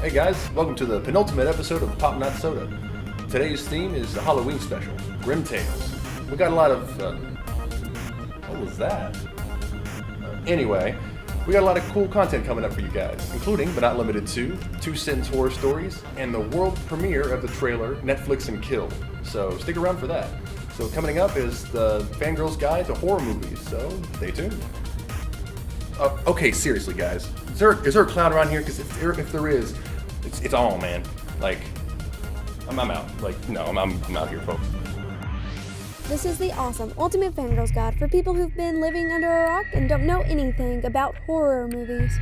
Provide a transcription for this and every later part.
Hey guys, welcome to the penultimate episode of Pop Not Soda. Today's theme is the Halloween special, Grim Tales. We got a lot of, what was that? Anyway, we got a lot of cool content coming up for you guys, including, but not limited to, 2-sentence horror stories, and the world premiere of the trailer, Netflix and Kill. So stick around for that. So coming up is the Fangirl's Guide to Horror Movies, so stay tuned. Okay, seriously guys, is there a clown around here? Because if there is, it's on, man. Like, I'm out. Like, no, I'm out here, folks. This is the awesome Ultimate Fangirls Guide for people who've been living under a rock and don't know anything about horror movies.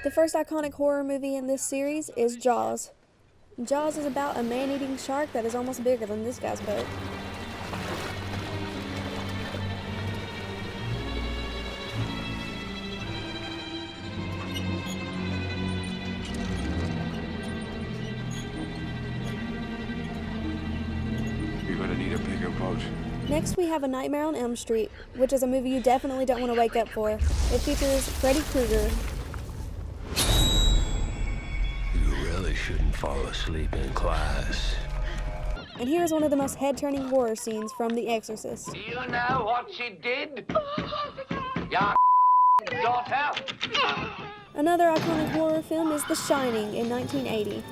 The first iconic horror movie in this series is Jaws. Jaws is about a man-eating shark that is almost bigger than this guy's boat. Next, we have A Nightmare on Elm Street, which is a movie you definitely don't want to wake up for. It features Freddy Krueger. You really shouldn't fall asleep in class. And here's one of the most head-turning horror scenes from The Exorcist. Do you know what she did? Your daughter? Another iconic horror film is The Shining in 1980.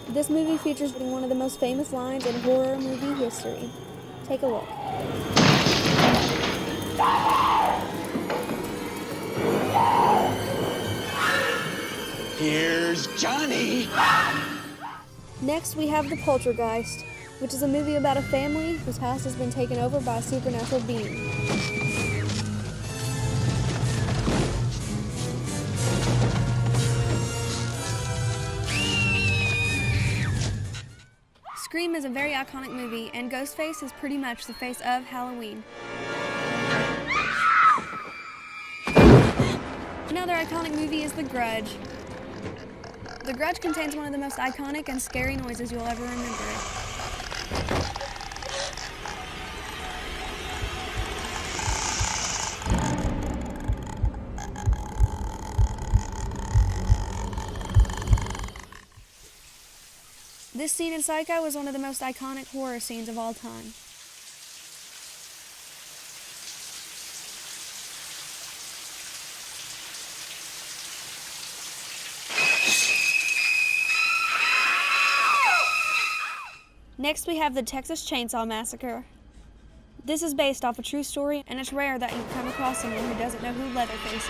This movie features one of the most famous lines in horror movie history. Take a look. Here's Johnny. Next, we have The Poltergeist, which is a movie about a family whose house has been taken over by a supernatural being. Scream is a very iconic movie, and Ghostface is pretty much the face of Halloween. Another iconic movie is The Grudge. The Grudge contains one of the most iconic and scary noises you'll ever remember. This scene in Psycho is one of the most iconic horror scenes of all time. Next, we have the Texas Chainsaw Massacre. This is based off a true story, and it's rare that you come across someone who doesn't know who Leatherface is.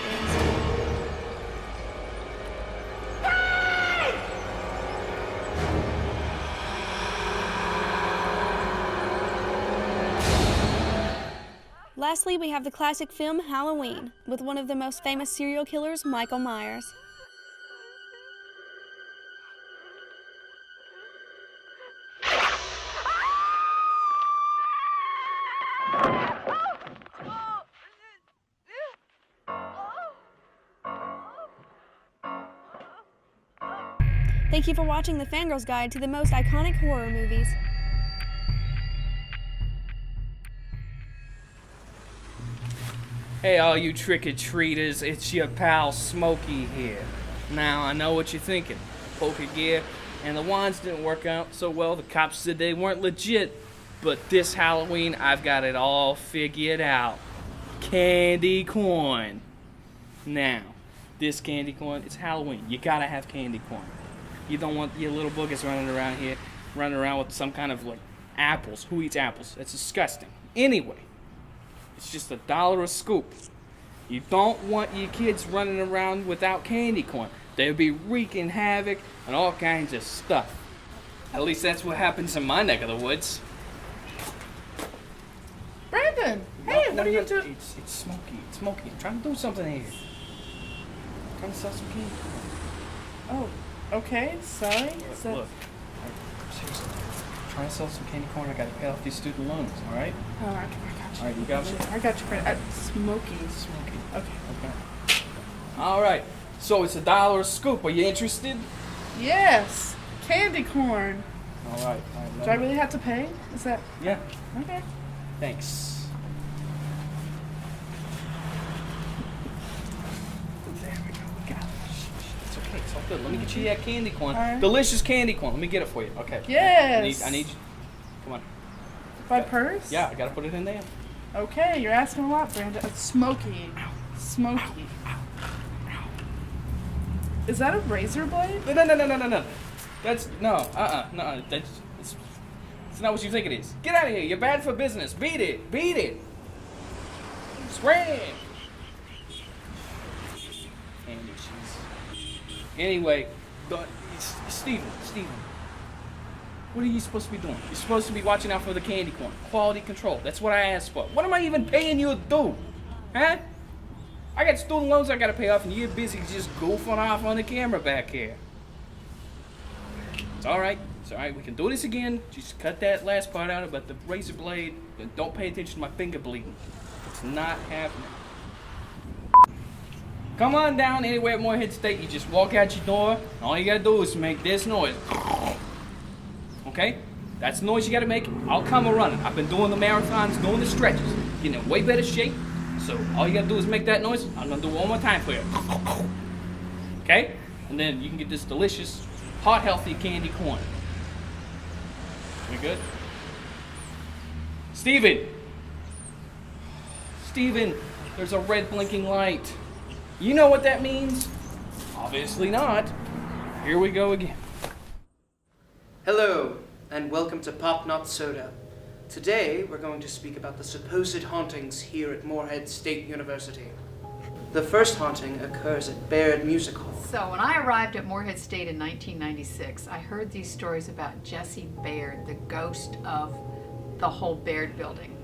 Lastly, we have the classic film Halloween, with one of the most famous serial killers, Michael Myers. Thank you for watching the Fangirls Guide to the most iconic horror movies. Hey all you trick-or-treaters, it's your pal Smokey here. Now I know what you're thinking. Poker gear and the wands didn't work out so well, the cops said they weren't legit. But this Halloween I've got it all figured out. Candy corn. Now, this candy corn, it's Halloween. You gotta have candy corn. You don't want your little boogers running around here, running around with some kind of like apples. Who eats apples? It's disgusting. Anyway. It's just $1 a scoop. You don't want your kids running around without candy corn. They'll be wreaking havoc and all kinds of stuff. At least that's what happens in my neck of the woods. Brandon, hey, what are you doing? It's Smokey. It's Smokey. I'm trying to do something here. I'm trying to sell some candy. Oh, okay, sorry. Look, seriously, I'm trying to sell some candy corn. I gotta pay off these student loans, alright? Oh, I got you. Alright, you got me? I got you, Brandon. Smokey. Okay. Alright, so it's $1 a scoop. Are you interested? Yes, candy corn. Alright. Do I really have to pay? Is that Yeah, okay? thanks. There we go. We got it. It's okay. It's all good. Let me get you that candy corn. All right. Delicious candy corn. Let me get it for you. Okay. Yes. I need you. Come on. My purse? Yeah, I gotta put it in there. Okay, you're asking a lot, Brandon. It's smoky. Smoky. Is that a razor blade? No. That's no. No. It's not what you think it is. Get out of here. You're bad for business. Beat it. Beat it. Scram. Candy cheese. Anyway, Steven. What are you supposed to be doing? You're supposed to be watching out for the candy corn. Quality control. That's what I asked for. What am I even paying you to do? Huh? I got student loans I gotta pay off, and you're busy just goofing off on the camera back here. It's alright. It's alright. We can do this again. Just cut that last part out about the razor blade. And don't pay attention to my finger bleeding. It's not happening. Come on down anywhere at Moorhead State. You just walk out your door. And all you gotta do is make this noise. Okay? That's the noise you gotta make. I'll come running. I've been doing the marathons, doing the stretches, getting in way better shape. So all you gotta do is make that noise. I'm gonna do it one more time for you. Okay? And then you can get this delicious, hot, healthy candy corn. We good? Steven, there's a red blinking light. You know what that means? Obviously not. Here we go again. Hello, and welcome to Pop Not Soda. Today, we're going to speak about the supposed hauntings here at Moorhead State University. The first haunting occurs at Baird Music Hall. So when I arrived at Moorhead State in 1996, I heard these stories about Jesse Baird, the ghost of the whole Baird building.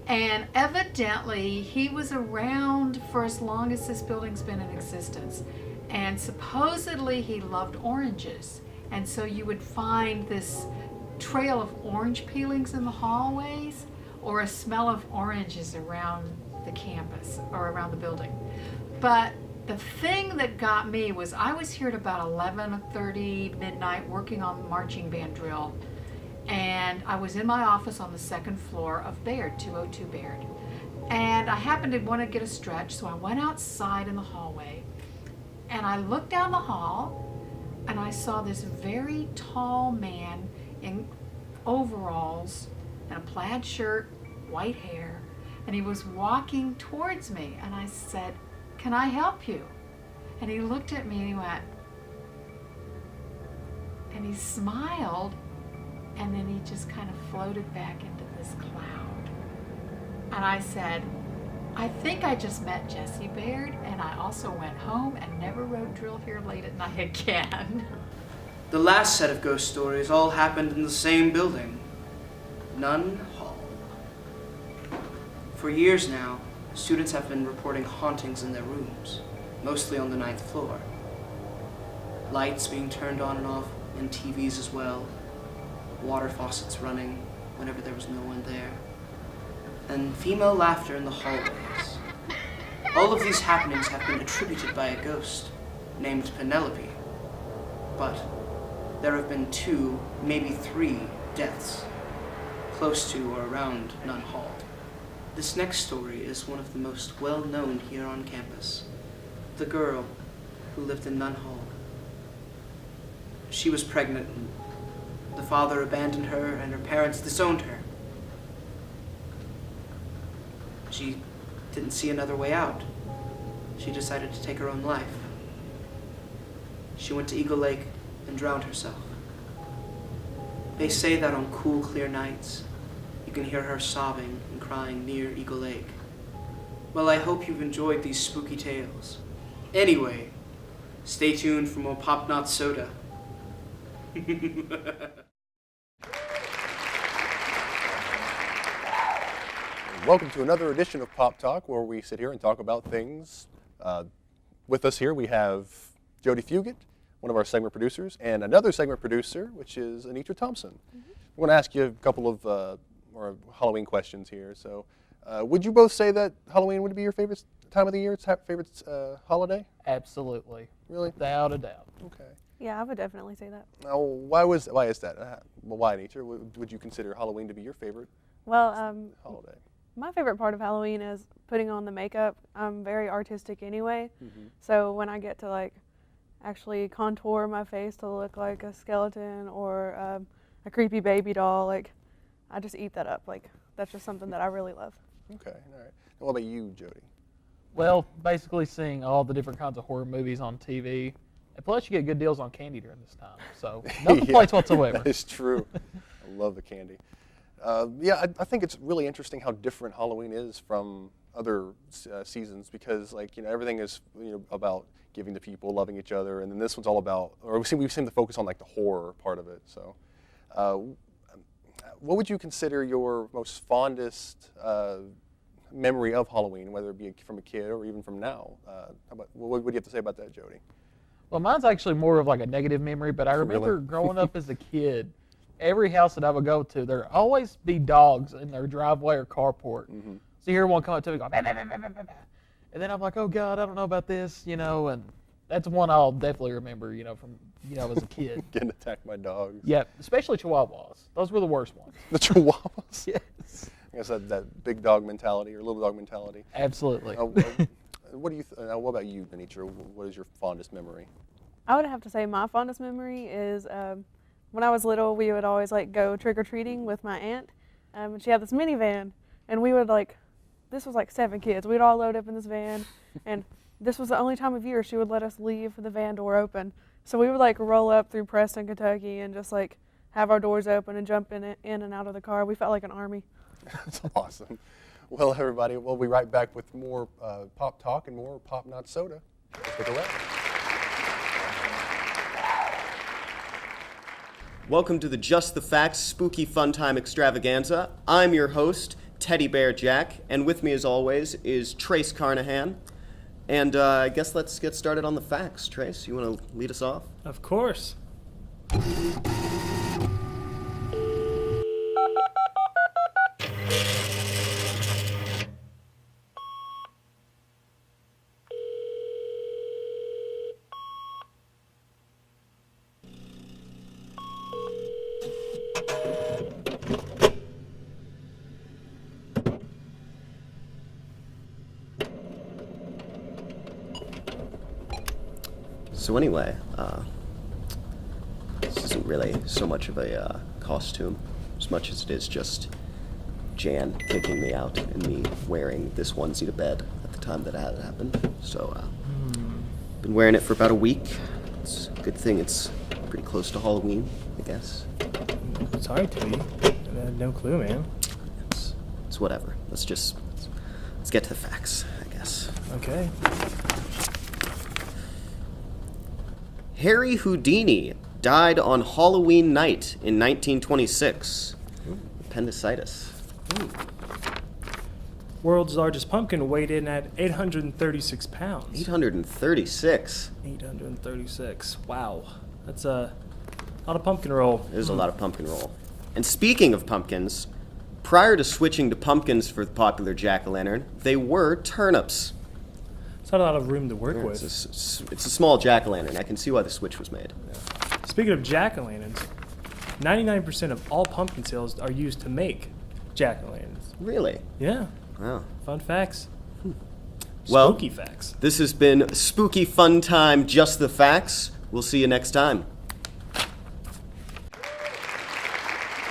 And evidently, he was around for as long as this building's been in existence. And supposedly, he loved oranges. And so you would find this trail of orange peelings in the hallways, or a smell of oranges around the campus or around the building. But the thing that got me was I was here at about 11:30 midnight working on marching band drill, and I was in my office on the second floor of Baird, 202 Baird. And I happened to want to get a stretch, so I went outside in the hallway, and I looked down the hall, and I saw this very tall man in overalls and a plaid shirt, white hair, and he was walking towards me, and I said, "Can I help you?" And he looked at me and he went, and he smiled, and then he just kind of floated back into this cloud. And I said, "I think I just met Jesse Baird," and I also went home and never rode drill here late at night again. The last set of ghost stories all happened in the same building, Nunn Hall. For years now, students have been reporting hauntings in their rooms, mostly on the 9th floor. Lights being turned on and off, and TVs as well. Water faucets running whenever there was no one there. And female laughter in the hallways. All of these happenings have been attributed by a ghost named Penelope. But there have been 2, maybe 3 deaths close to or around Nunn Hall. This next story is one of the most well-known here on campus. The girl who lived in Nunn Hall. She was pregnant, and the father abandoned her, and her parents disowned her. She didn't see another way out. She decided to take her own life. She went to Eagle Lake and drowned herself. They say that on cool, clear nights, you can hear her sobbing and crying near Eagle Lake. Well, I hope you've enjoyed these spooky tales. Anyway, stay tuned for more Pop Not Soda. Welcome to another edition of Pop Talk, where we sit here and talk about things. With us here, we have Jody Fugit, one of our segment producers, and another segment producer, which is Anitra Thompson. We want to ask you a couple of more Halloween questions here. So, would you both say that Halloween would be your favorite time of the year? It's favorite holiday? Absolutely. Really? Without a doubt. Okay. Yeah, I would definitely say that. Now, why is that? Well, why, Anitra? Would you consider Halloween to be your favorite Well, holiday? my favorite part of Halloween is putting on the makeup. I'm very artistic anyway, so when I get to like actually contour my face to look like a skeleton or a creepy baby doll. Like, I just eat that up. Like, that's just something that I really love. Okay, all right. And what about you, Jody? Well, basically seeing all the different kinds of horror movies on TV. And plus, you get good deals on candy during this time. So, no complaints whatsoever. That is true. I love the candy. Yeah, I think it's really interesting how different Halloween is from other seasons because, like, you know, everything is, you know, about giving to people, loving each other, and then this one's all about, or we seem to focus on like the horror part of it. So, what would you consider your most fondest memory of Halloween, whether it be from a kid or even from now? What do you have to say about that, Jody? Well, mine's actually more of like a negative memory, but I remember growing up as a kid, every house that I would go to, there'd always be dogs in their driveway or carport. Mm-hmm. So you hear one come up to me go, bah, bah, bah, bah, bah, bah. And then I'm like, oh God, I don't know about this, you know, and that's one I'll definitely remember, you know, from, you know, as a kid. Getting attacked by dogs. Yeah, especially Chihuahuas. Those were the worst ones. The Chihuahuas? Yes. I guess that big dog mentality or little dog mentality. Absolutely. What do you? What about you, Benitra? What is your fondest memory? I would have to say my fondest memory is when I was little, we would always like go trick-or-treating with my aunt. And she had this minivan, and we would like, this was like 7 kids. We'd all load up in this van, and this was the only time of year she would let us leave the van door open. So we would like roll up through Preston, Kentucky, and just like have our doors open and jump in and out of the car. We felt like an army. That's awesome. Well, everybody, we'll be right back with more Pop Talk and more Pop Not Soda. Stick around. Welcome to the Just the Facts Spooky Fun Time Extravaganza. I'm your host, Teddy Bear Jack, and with me as always is Trace Carnahan. And I guess let's get started on the facts. Trace, you want to lead us off? Of course. So anyway, this isn't really so much of a costume, as much as it is just Jan kicking me out and me wearing this onesie to bed at the time that it had happened. So, been wearing it for about a week. It's a good thing it's pretty close to Halloween, I guess. Sorry, Teddy. I had no clue, man. It's whatever. Let's get to the facts, I guess. Okay. Harry Houdini died on Halloween night in 1926. Appendicitis. World's largest pumpkin weighed in at 836 pounds. 836? 836. Wow. That's a lot of pumpkin roll. There's a lot of pumpkin roll. And speaking of pumpkins, prior to switching to pumpkins for the popular jack-o'-lantern, they were turnips. It's not a lot of room to work with. It's a small jack-o'-lantern. I can see why the switch was made. Yeah. Speaking of jack-o'-lanterns, 99% of all pumpkin sales are used to make jack-o'-lanterns. Really? Yeah. Wow. Fun facts. Well, spooky facts. This has been Spooky Fun Time, Just the Facts. We'll see you next time.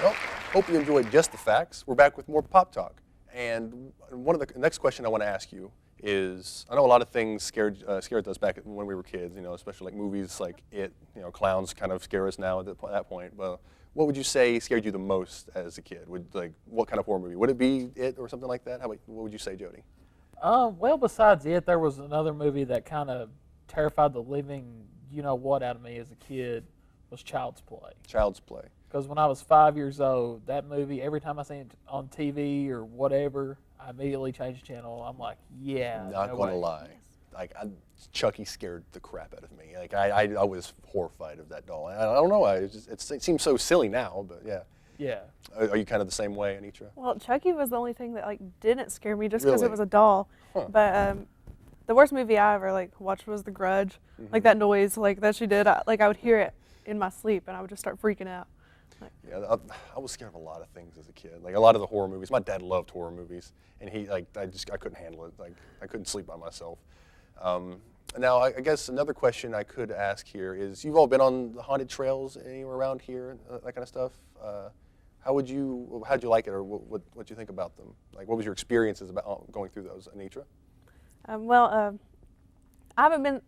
Well, hope you enjoyed Just the Facts. We're back with more Pop Talk. And one of the next question I want to ask you is, I know a lot of things scared us back when we were kids, you know, especially like movies like It, you know, clowns kind of scare us now at that point. But what would you say scared you the most as a kid? What kind of horror movie? Would it be It or something like that? What would you say, Jody? Well, besides It, there was another movie that kind of terrified the living, you know what, out of me as a kid, was Child's Play. Child's Play. Because when I was 5 years old, that movie, every time I see it on TV or whatever, I immediately change the channel. I'm like, yeah. Not gonna lie. Like, Chucky scared the crap out of me. Like, I was horrified of that doll. I don't know why. It seems so silly now, but yeah. Yeah. Are you kind of the same way, Anitra? Well, Chucky was the only thing that like didn't scare me just because Really? it was a doll. Huh. But the worst movie I ever like watched was The Grudge. Mm-hmm. Like that noise like that she did, I would hear it in my sleep and I would just start freaking out. Yeah, I was scared of a lot of things as a kid. Like a lot of the horror movies. My dad loved horror movies, and I couldn't handle it. Like I couldn't sleep by myself. Now, I guess another question I could ask here is, you've all been on the haunted trails anywhere around here, that kind of stuff. How'd you like it, or what you think about them? Like, what was your experiences about going through those, Anitra? I haven't been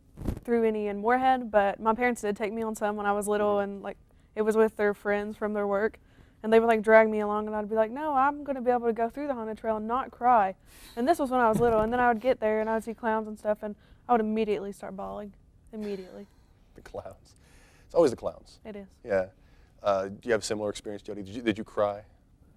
through any in Moorhead, but my parents did take me on some when I was little, and like it was with their friends from their work, and they would like drag me along, and I'd be like, no, I'm going to be able to go through the haunted trail and not cry. And this was when I was little, and then I would get there and I would see clowns and stuff, and I would immediately start bawling. Immediately. The clowns. It's always the clowns. It is. Yeah. Do you have a similar experience, Jody? Did you cry?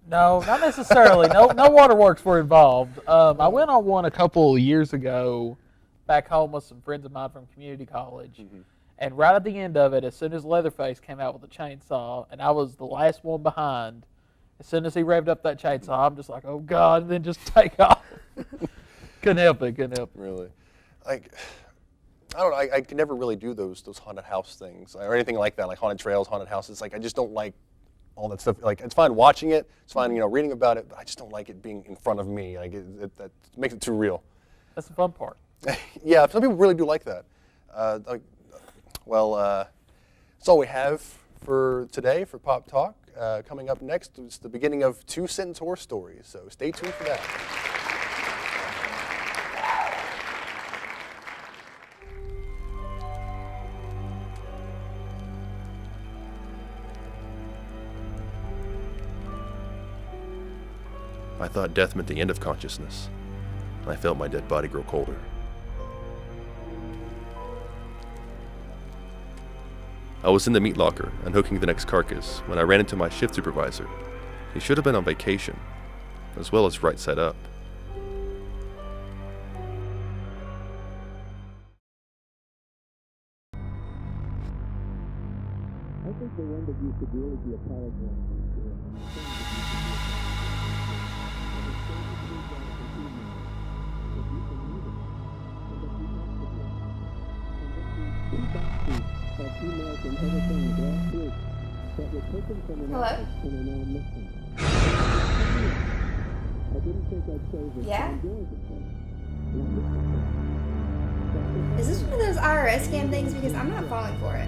No, not necessarily. No waterworks were involved. I went on one a couple of years ago back home with some friends of mine from community college. Mm-hmm. And right at the end of it, as soon as Leatherface came out with a chainsaw, and I was the last one behind, as soon as he revved up that chainsaw, I'm just like, oh God, and then just take off. Couldn't help it. Really? Like, I don't know, I could never really do those haunted house things or anything like that, like haunted trails, haunted houses. Like, I just don't like all that stuff. Like, it's fine watching it, it's fine, reading about it, but I just don't like it being in front of me. Like, that makes it too real. That's the fun part. Yeah, some people really do like that. That's all we have for today for Pop Talk. Coming up next is the beginning of 2 Sentence Horror Stories, so stay tuned for that. I thought death meant the end of consciousness. I felt my dead body grow colder. I was in the meat locker, unhooking the next carcass, when I ran into my shift supervisor. He should have been on vacation, as well as right side up. I think the one that you could really be apologizing Hello? Yeah? Is this one of those IRS scam things? Because I'm not falling for it.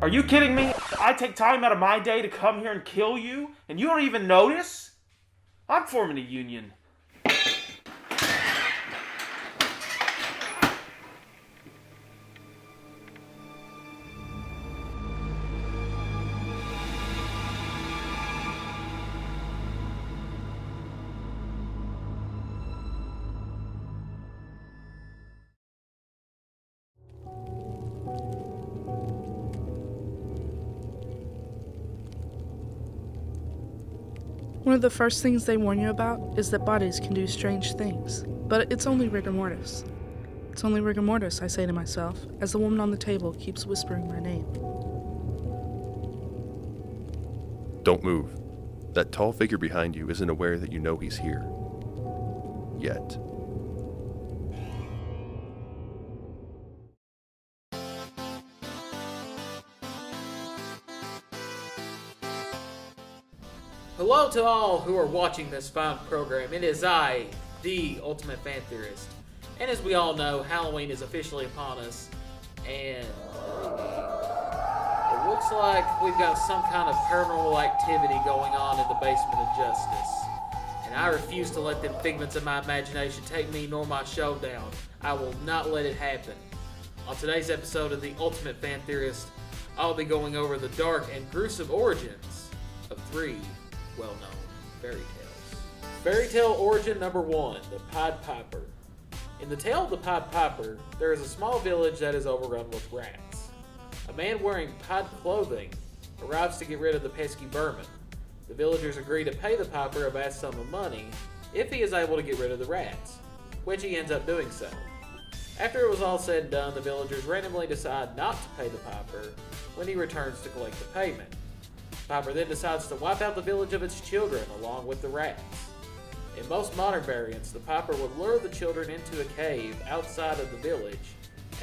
Are you kidding me? I take time out of my day to come here and kill you, and you don't even notice? I'm forming a union. One of the first things they warn you about is that bodies can do strange things, but it's only rigor mortis. It's only rigor mortis, I say to myself, as the woman on the table keeps whispering my name. Don't move. That tall figure behind you isn't aware that you know he's here. Yet. Hello to all who are watching this fine program. It is I, the Ultimate Fan Theorist. And as we all know, Halloween is officially upon us. And Looks like we've got some kind of paranormal activity going on in the basement of Justice. And I refuse to let them figments of my imagination take me nor my show down. I will not let it happen. On today's episode of The Ultimate Fan Theorist, I'll be going over the dark and gruesome origins of 3 well-known fairy tales. Fairy tale origin number 1, the Pied Piper. In the tale of the Pied Piper, there is a small village that is overrun with rats. A man wearing pied clothing arrives to get rid of the pesky vermin. The villagers agree to pay the piper a vast sum of money if he is able to get rid of the rats, which he ends up doing so. After it was all said and done, the villagers randomly decide not to pay the piper when he returns to collect the payment. The piper then decides to wipe out the village of its children along with the rats. In most modern variants, the piper would lure the children into a cave outside of the village,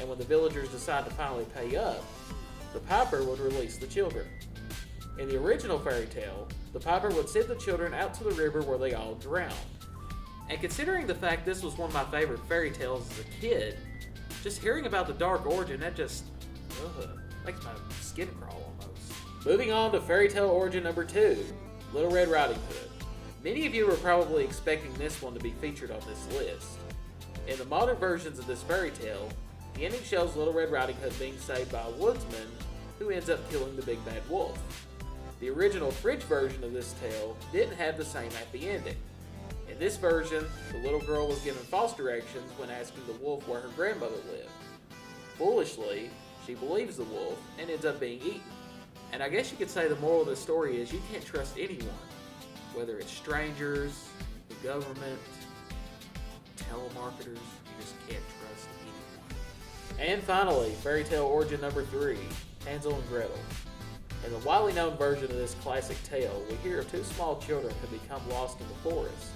and when the villagers decide to finally pay up, the piper would release the children. In the original fairy tale, the piper would send the children out to the river where they all drowned. And considering the fact this was one of my favorite fairy tales as a kid, just hearing about the dark origin, that just makes my skin crawl almost. Moving on to fairy tale origin number 2, Little Red Riding Hood. Many of you were probably expecting this one to be featured on this list. In the modern versions of this fairy tale, the ending shows Little Red Riding Hood being saved by a woodsman who ends up killing the big bad wolf. The original French version of this tale didn't have the same happy ending. In this version, the little girl was given false directions when asking the wolf where her grandmother lived. Foolishly, she believes the wolf and ends up being eaten. And I guess you could say the moral of the story is you can't trust anyone, whether it's strangers, the government, telemarketers, you just can't trust anyone. And finally, fairy tale origin number 3, Hansel and Gretel. In the widely known version of this classic tale, we hear of 2 small children who become lost in the forest,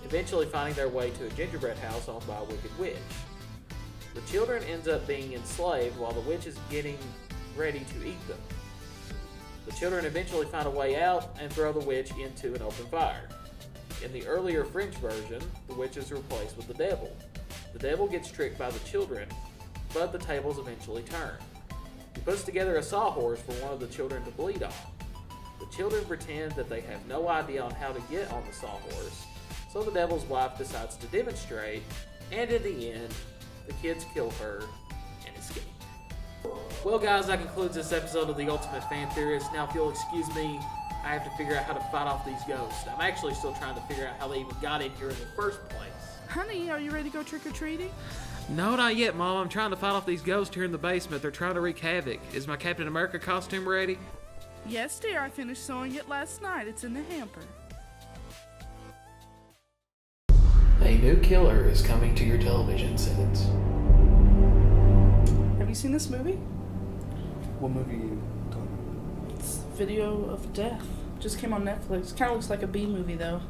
eventually finding their way to a gingerbread house owned by a wicked witch. The children ends up being enslaved while the witch is getting ready to eat them. The children eventually find a way out and throw the witch into an open fire. In the earlier French version, the witch is replaced with the devil. The devil gets tricked by the children, but the tables eventually turn. He puts together a sawhorse for one of the children to bleed on. The children pretend that they have no idea on how to get on the sawhorse, so the devil's wife decides to demonstrate, and in the end, the kids kill her and escape. Well guys, that concludes this episode of The Ultimate Fan Theorist. Now if you'll excuse me, I have to figure out how to fight off these ghosts. I'm actually still trying to figure out how they even got in here in the first place. Honey, are you ready to go trick-or-treating? No, not yet, Mom. I'm trying to fight off these ghosts here in the basement. They're trying to wreak havoc. Is my Captain America costume ready? Yes, dear. I finished sewing it last night. It's in the hamper. A new killer is coming to your television sets. Have you seen this movie? What movie are you talking about? It's Video of Death. Just came on Netflix. Kind of looks like a B movie, though.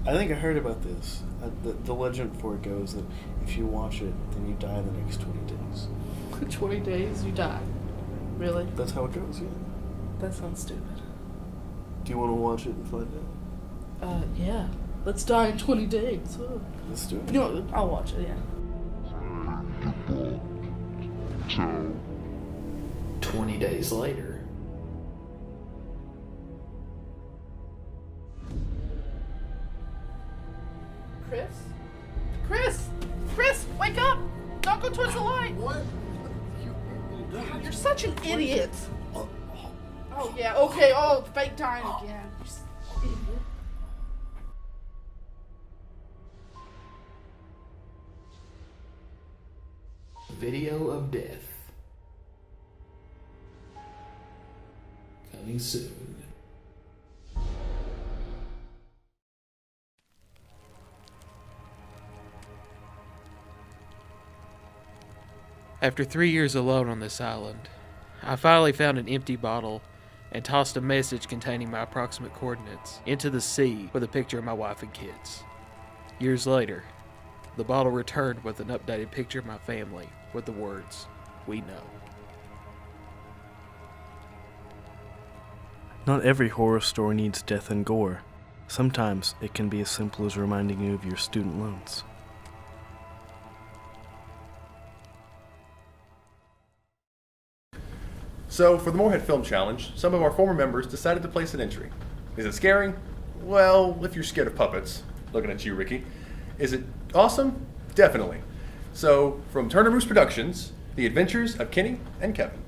I think I heard about this. The legend for it goes that if you watch it, then you die the next 20 days. 20 days, you die. Really? That's how it goes, yeah. That sounds stupid. Do you want to watch it and find out? Yeah. Let's die in 20 days. Ugh. Let's do it. You know, I'll watch it, yeah. 20 days later. Chris, wake up! Don't go towards the light! What? God, you're such an idiot! Oh, yeah, okay, fake dying again. Idiot. Video of Death. Coming soon. After 3 years alone on this island, I finally found an empty bottle and tossed a message containing my approximate coordinates into the sea with a picture of my wife and kids. Years later, the bottle returned with an updated picture of my family with the words, "We know." Not every horror story needs death and gore. Sometimes it can be as simple as reminding you of your student loans. So, for the Moorhead Film Challenge, some of our former members decided to place an entry. Is it scary? Well, if you're scared of puppets, looking at you, Ricky. Is it awesome? Definitely. So, from Turner Moose Productions, The Adventures of Kenny and Kevin.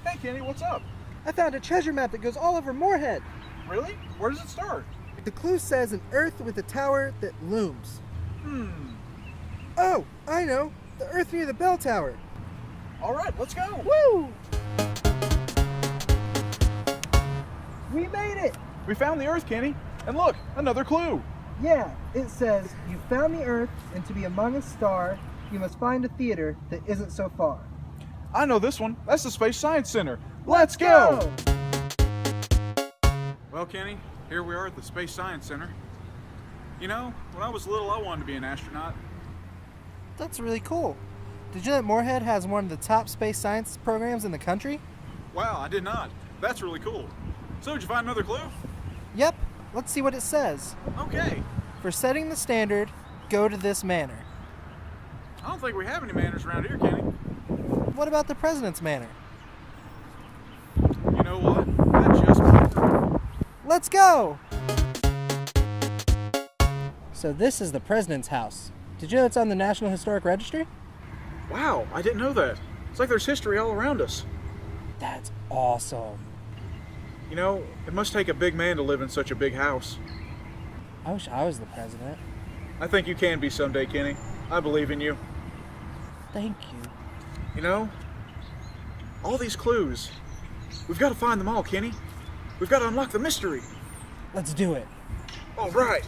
Hey Kenny, what's up? I found a treasure map that goes all over Moorhead. Really? Where does it start? The clue says an Earth with a tower that looms. Oh, I know. The Earth near the bell tower. All right, let's go. Woo! We made it! We found the Earth, Kenny. And look, another clue. Yeah, it says, you found the Earth, and to be among a star, you must find a theater that isn't so far. I know this one. That's the Space Science Center. Let's go! Well, Kenny, here we are at the Space Science Center. You know, when I was little, I wanted to be an astronaut. That's really cool. Did you know that Moorhead has one of the top space science programs in the country? Wow, I did not. That's really cool. So, did you find another clue? Yep. Let's see what it says. Okay. For setting the standard, go to this manor. I don't think we have any manners around here, Kenny. What about the president's manor? You know what? That just might be. Let's go! So this is the president's house. Did you know it's on the National Historic Registry? Wow, I didn't know that. It's like there's history all around us. That's awesome. You know, it must take a big man to live in such a big house. I wish I was the president. I think you can be someday, Kenny. I believe in you. Thank you. You know, all these clues, we've got to find them all, Kenny. We've got to unlock the mystery. Let's do it. All right.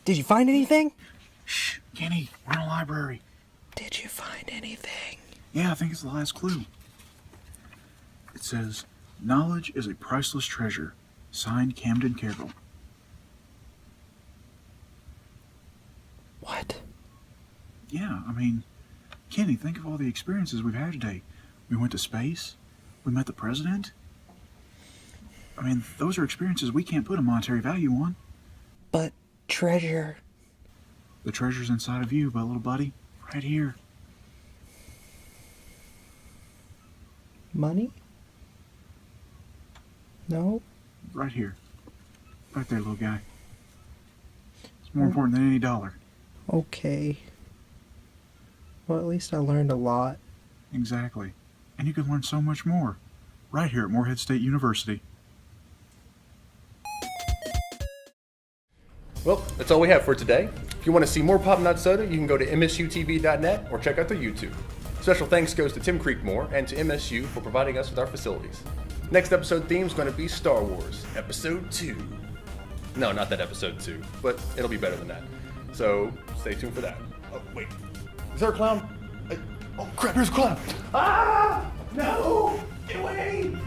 Did you find anything? Shh, Kenny, we're in a library. Did you find anything? Yeah, I think it's the last clue. It says, knowledge is a priceless treasure. Signed, Camden Carroll. What? Yeah, I mean, Kenny, think of all the experiences we've had today. We went to space. We met the president. I mean, those are experiences we can't put a monetary value on. But treasure. The treasure's inside of you, but little buddy, right here. Money? No? Right here. Right there, little guy. It's more important than any dollar. Okay. Well, at least I learned a lot. Exactly. And you can learn so much more. Right here at Moorhead State University. Well, that's all we have for today. If you want to see more Pop Not Soda, you can go to msutv.net or check out their YouTube. Special thanks goes to Tim Creekmore and to MSU for providing us with our facilities. Next episode theme is going to be Star Wars, Episode 2. No, not that Episode 2, but it'll be better than that. So, stay tuned for that. Oh, wait. Is there a clown? Oh, crap, there's a clown! Ah! No! Get away!